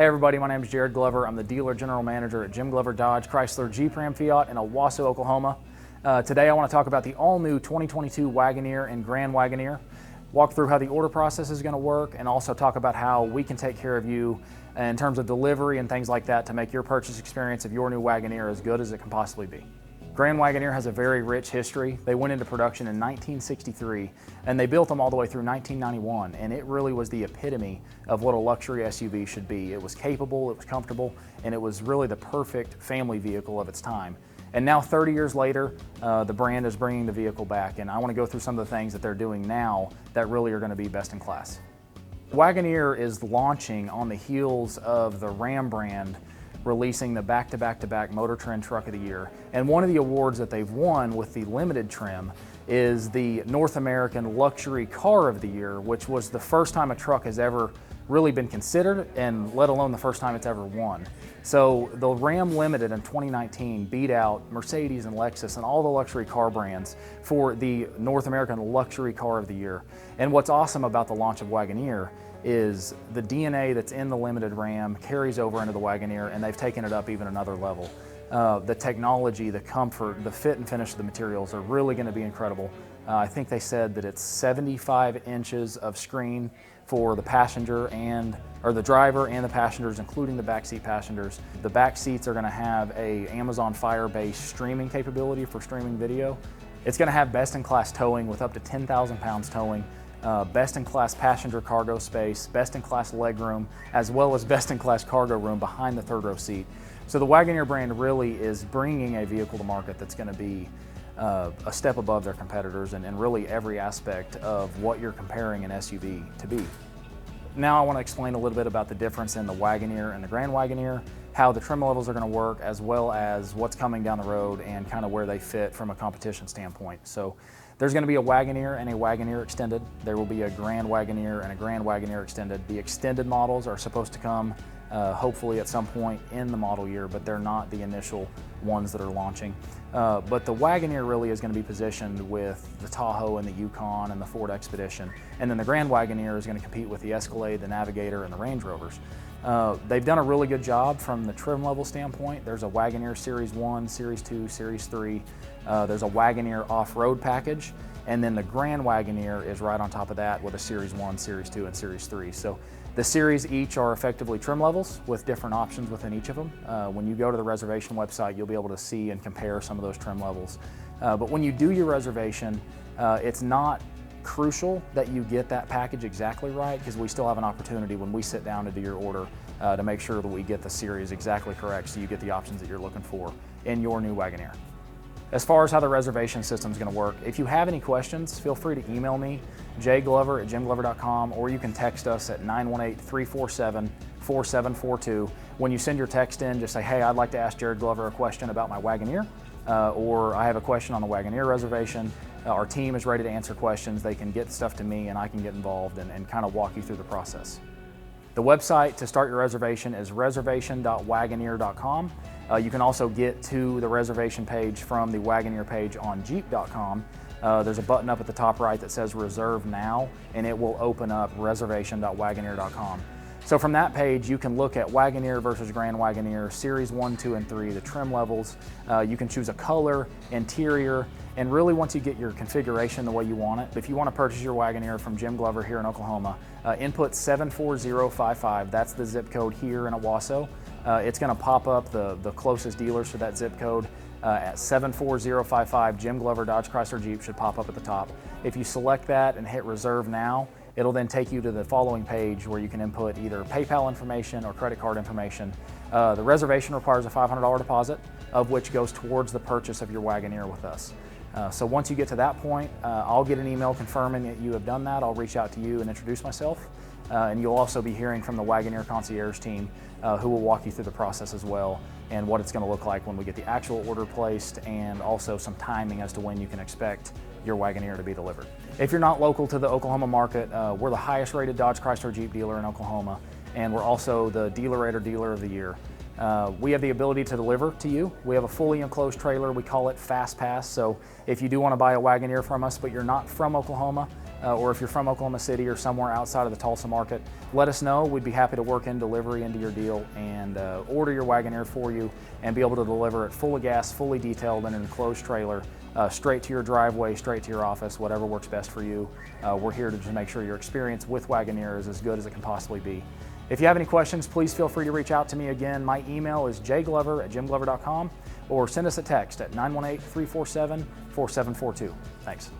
Hey everybody, my name is Jared Glover. I'm the dealer general manager at Jim Glover Dodge, Chrysler, Jeep, Ram, Fiat in Owasso, Oklahoma. Today I want to talk about the all-new 2022 Wagoneer and Grand Wagoneer, walk through how the order process is going to work, and also talk about how we can take care of you in terms of delivery and things like that to make your purchase experience of your new Wagoneer as good as it can possibly be. Grand Wagoneer has a very rich history. They went into production in 1963 and they built them all the way through 1991, and it really was the epitome of what a luxury SUV should be. It was capable, it was comfortable, and it was really the perfect family vehicle of its time. And now 30 years later, the brand is bringing the vehicle back, and I want to go through some of the things that they're doing now that really are going to be best in class. Wagoneer is launching on the heels of the Ram brand releasing the back-to-back-to-back Motor Trend Truck of the Year. And one of the awards that they've won with the limited trim is the North American Luxury Car of the Year, which was the first time a truck has ever really been considered, and let alone the first time it's ever won. So the Ram Limited in 2019 beat out Mercedes and Lexus and all the luxury car brands for the North American Luxury Car of the Year. And what's awesome about the launch of Wagoneer is the DNA that's in the limited Ram carries over into the Wagoneer, and they've taken it up even another level. The technology, the comfort, the fit and finish of the materials are really going to be incredible. I think they said that it's 75 inches of screen for the passenger or the driver and the passengers, including the backseat passengers. The back seats are going to have a Amazon Fire-based streaming capability for streaming video. It's going to have best-in-class towing with up to 10,000 pounds towing. Best-in-class passenger cargo space, best-in-class legroom, as well as best-in-class cargo room behind the third row seat. So the Wagoneer brand really is bringing a vehicle to market that's going to be a step above their competitors and really every aspect of what you're comparing an SUV to be. Now I want to explain a little bit about the difference in the Wagoneer and the Grand Wagoneer, how the trim levels are going to work, as well as what's coming down the road and kind of where they fit from a competition standpoint. So there's going to be a Wagoneer and a Wagoneer Extended. There will be a Grand Wagoneer and a Grand Wagoneer Extended. The extended models are supposed to come hopefully at some point in the model year, but they're not the initial ones that are launching. But the Wagoneer really is going to be positioned with the Tahoe and the Yukon and the Ford Expedition. And then the Grand Wagoneer is going to compete with the Escalade, the Navigator, and the Range Rovers. They've done a really good job from the trim level standpoint. There's a Wagoneer Series 1, Series 2, Series 3. There's a Wagoneer off-road package, and then the Grand Wagoneer is right on top of that with a Series 1, Series 2, and Series 3. So the series each are effectively trim levels with different options within each of them. When you go to the reservation website, you'll be able to see and compare some of those trim levels. But when you do your reservation, it's not crucial that you get that package exactly right, because we still have an opportunity when we sit down to do your order to make sure that we get the series exactly correct so you get the options that you're looking for in your new Wagoneer. As far as how the reservation system is going to work, if you have any questions, feel free to email me, jglover@jimglover.com, or you can text us at 918-347-4742. When you send your text in, just say, hey, I'd like to ask Jared Glover a question about my Wagoneer, or I have a question on the Wagoneer reservation. Our team is ready to answer questions. They can get stuff to me and I can get involved and kind of walk you through the process. The website to start your reservation is reservation.wagoneer.com. You can also get to the reservation page from the Wagoneer page on jeep.com. There's a button up at the top right that says Reserve Now, and it will open up reservation.wagoneer.com. So from that page, you can look at Wagoneer versus Grand Wagoneer, Series 1, 2, and 3, the trim levels. You can choose a color, interior, and really once you get your configuration the way you want it, if you want to purchase your Wagoneer from Jim Glover here in Oklahoma, input 74055, that's the zip code here in Owasso. It's going to pop up the closest dealers to that zip code at 74055. Jim Glover Dodge Chrysler Jeep should pop up at the top. If you select that and hit Reserve Now, it'll then take you to the following page where you can input either PayPal information or credit card information. The reservation requires a $500 deposit, of which goes towards the purchase of your Wagoneer with us. So once you get to that point, I'll get an email confirming that you have done that. I'll reach out to you and introduce myself. And you'll also be hearing from the Wagoneer concierge team who will walk you through the process as well and what it's going to look like when we get the actual order placed, and also some timing as to when you can expect your Wagoneer to be delivered. If you're not local to the Oklahoma market, we're the highest rated Dodge Chrysler Jeep dealer in Oklahoma, and we're also the Dealer Rater Dealer of the Year. We have the ability to deliver to you. We have a fully enclosed trailer. We call it Fast Pass. So if you do want to buy a Wagoneer from us, but you're not from Oklahoma, or if you're from Oklahoma City or somewhere outside of the Tulsa market, let us know. We'd be happy to work in delivery into your deal and order your Wagoneer for you and be able to deliver it full of gas, fully detailed in an enclosed trailer, straight to your driveway, straight to your office, whatever works best for you. We're here to just make sure your experience with Wagoneer is as good as it can possibly be. If you have any questions, please feel free to reach out to me. Again, my email is jglover@jimglover.com, or send us a text at 918-347-4742. Thanks.